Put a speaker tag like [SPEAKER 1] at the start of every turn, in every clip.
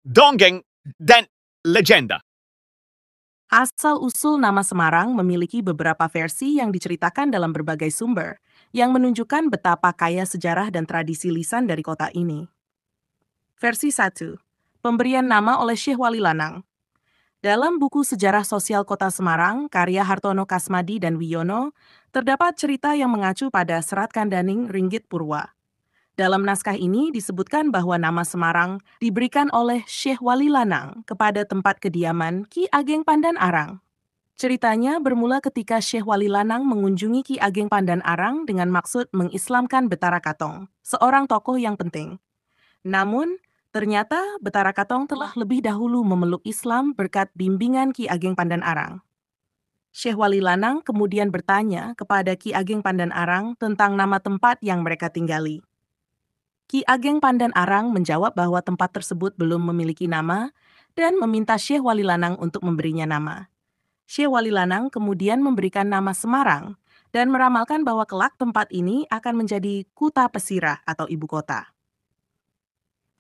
[SPEAKER 1] dongeng, dan legenda.
[SPEAKER 2] Asal-usul nama Semarang memiliki beberapa versi yang diceritakan dalam berbagai sumber, yang menunjukkan betapa kaya sejarah dan tradisi lisan dari kota ini. Versi 1. Pemberian nama oleh Syekh Wali Lanang. Dalam buku Sejarah Sosial Kota Semarang, karya Hartono Kasmadi dan Wiono, terdapat cerita yang mengacu pada Serat Kandaning Ringgit Purwa. Dalam naskah ini disebutkan bahwa nama Semarang diberikan oleh Syekh Wali Lanang kepada tempat kediaman Ki Ageng Pandan Arang. Ceritanya bermula ketika Syekh Wali Lanang mengunjungi Ki Ageng Pandan Arang dengan maksud mengislamkan Betara Katong, seorang tokoh yang penting. Namun, ternyata Betara Katong telah lebih dahulu memeluk Islam berkat bimbingan Ki Ageng Pandan Arang. Syekh Wali Lanang kemudian bertanya kepada Ki Ageng Pandan Arang tentang nama tempat yang mereka tinggali. Ki Ageng Pandan Arang menjawab bahwa tempat tersebut belum memiliki nama dan meminta Syekh Wali Lanang untuk memberinya nama. Syekh Wali Lanang kemudian memberikan nama Semarang dan meramalkan bahwa kelak tempat ini akan menjadi Kuta Pesirah atau ibu kota.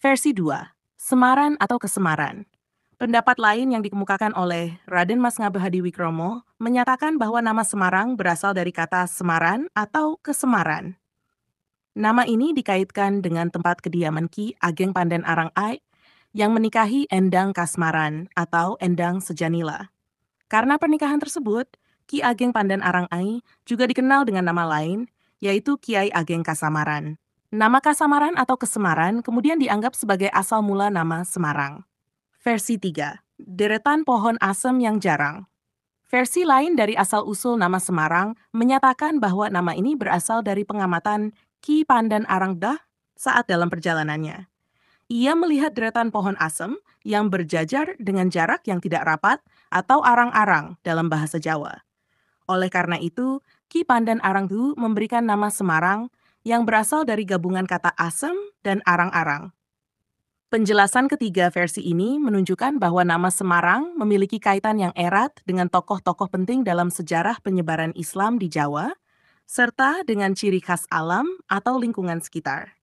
[SPEAKER 2] Versi 2. Semaran atau Kesemaran. Pendapat lain yang dikemukakan oleh Raden Mas Ngabeh Hadiwikromo menyatakan bahwa nama Semarang berasal dari kata Semaran atau Kesemaran. Nama ini dikaitkan dengan tempat kediaman Ki Ageng Pandan Arang Ai yang menikahi Endang Kasmaran atau Endang Sejanila. Karena pernikahan tersebut, Ki Ageng Pandan Arang Ai juga dikenal dengan nama lain, yaitu Kiai Ageng Kasamaran. Nama Kasamaran atau Kesemaran kemudian dianggap sebagai asal mula nama Semarang. Versi 3. Deretan pohon asem yang jarang. Versi lain dari asal-usul nama Semarang menyatakan bahwa nama ini berasal dari pengamatan Ki Pandan Arangdah saat dalam perjalanannya. Ia melihat deretan pohon asem yang berjajar dengan jarak yang tidak rapat atau arang-arang dalam bahasa Jawa. Oleh karena itu, Ki Pandan Arangdu memberikan nama Semarang yang berasal dari gabungan kata asem dan arang-arang. Penjelasan ketiga versi ini menunjukkan bahwa nama Semarang memiliki kaitan yang erat dengan tokoh-tokoh penting dalam sejarah penyebaran Islam di Jawa, serta dengan ciri khas alam atau lingkungan sekitar.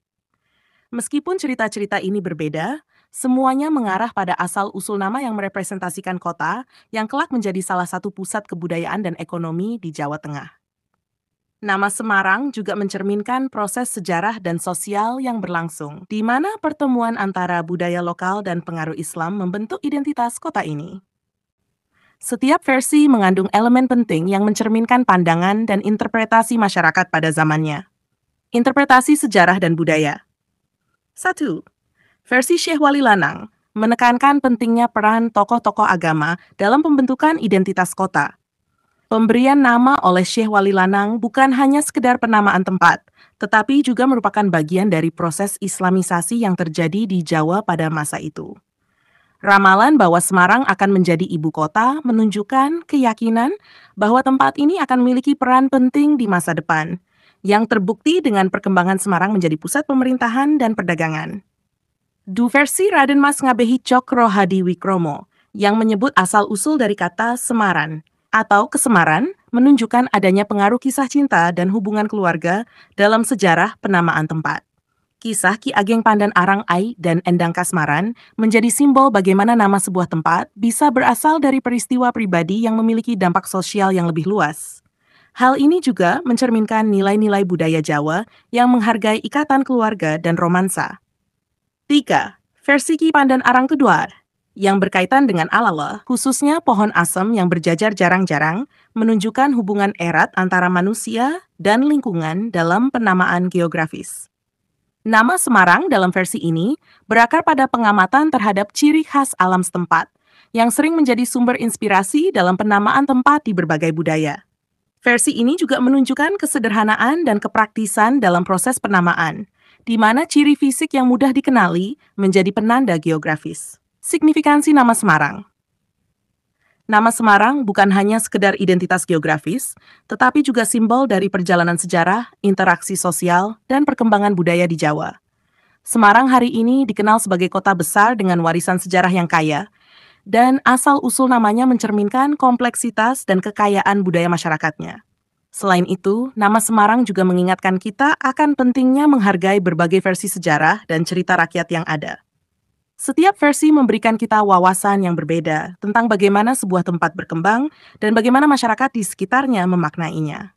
[SPEAKER 2] Meskipun cerita-cerita ini berbeda, semuanya mengarah pada asal-usul nama yang merepresentasikan kota yang kelak menjadi salah satu pusat kebudayaan dan ekonomi di Jawa Tengah. Nama Semarang juga mencerminkan proses sejarah dan sosial yang berlangsung, di mana pertemuan antara budaya lokal dan pengaruh Islam membentuk identitas kota ini. Setiap versi mengandung elemen penting yang mencerminkan pandangan dan interpretasi masyarakat pada zamannya. Interpretasi sejarah dan budaya. 1. Versi Syekh Wali Lanang menekankan pentingnya peran tokoh-tokoh agama dalam pembentukan identitas kota. Pemberian nama oleh Syekh Wali Lanang bukan hanya sekedar penamaan tempat, tetapi juga merupakan bagian dari proses Islamisasi yang terjadi di Jawa pada masa itu. Ramalan bahwa Semarang akan menjadi ibu kota menunjukkan keyakinan bahwa tempat ini akan memiliki peran penting di masa depan, yang terbukti dengan perkembangan Semarang menjadi pusat pemerintahan dan perdagangan. Du versi Raden Mas Ngabehi Cokro Hadiwikromo yang menyebut asal-usul dari kata Semaran atau Kesemaran menunjukkan adanya pengaruh kisah cinta dan hubungan keluarga dalam sejarah penamaan tempat. Kisah Ki Ageng Pandan Arang Ai dan Endang Kasmaran menjadi simbol bagaimana nama sebuah tempat bisa berasal dari peristiwa pribadi yang memiliki dampak sosial yang lebih luas. Hal ini juga mencerminkan nilai-nilai budaya Jawa yang menghargai ikatan keluarga dan romansa. 3. Versi Ki Pandan Arang kedua, yang berkaitan dengan alala, khususnya pohon asem yang berjajar jarang-jarang, menunjukkan hubungan erat antara manusia dan lingkungan dalam penamaan geografis. Nama Semarang dalam versi ini berakar pada pengamatan terhadap ciri khas alam setempat, yang sering menjadi sumber inspirasi dalam penamaan tempat di berbagai budaya. Versi ini juga menunjukkan kesederhanaan dan kepraktisan dalam proses penamaan, di mana ciri fisik yang mudah dikenali menjadi penanda geografis. Signifikansi nama Semarang. Nama Semarang bukan hanya sekedar identitas geografis, tetapi juga simbol dari perjalanan sejarah, interaksi sosial, dan perkembangan budaya di Jawa. Semarang hari ini dikenal sebagai kota besar dengan warisan sejarah yang kaya, dan asal-usul namanya mencerminkan kompleksitas dan kekayaan budaya masyarakatnya. Selain itu, nama Semarang juga mengingatkan kita akan pentingnya menghargai berbagai versi sejarah dan cerita rakyat yang ada. Setiap versi memberikan kita wawasan yang berbeda tentang bagaimana sebuah tempat berkembang dan bagaimana masyarakat di sekitarnya memaknainya.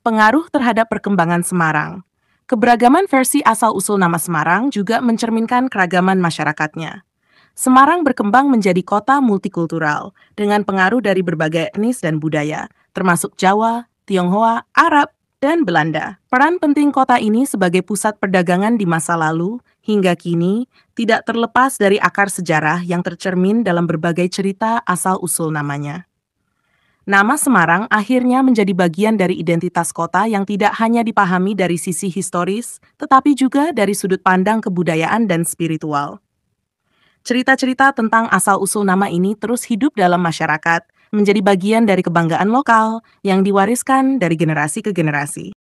[SPEAKER 2] Pengaruh terhadap perkembangan Semarang. Keberagaman versi asal-usul nama Semarang juga mencerminkan keragaman masyarakatnya. Semarang berkembang menjadi kota multikultural dengan pengaruh dari berbagai etnis dan budaya, termasuk Jawa, Tionghoa, Arab, dan Belanda. Peran penting kota ini sebagai pusat perdagangan di masa lalu hingga kini tidak terlepas dari akar sejarah yang tercermin dalam berbagai cerita asal-usul namanya. Nama Semarang akhirnya menjadi bagian dari identitas kota yang tidak hanya dipahami dari sisi historis, tetapi juga dari sudut pandang kebudayaan dan spiritual. Cerita-cerita tentang asal-usul nama ini terus hidup dalam masyarakat, menjadi bagian dari kebanggaan lokal yang diwariskan dari generasi ke generasi.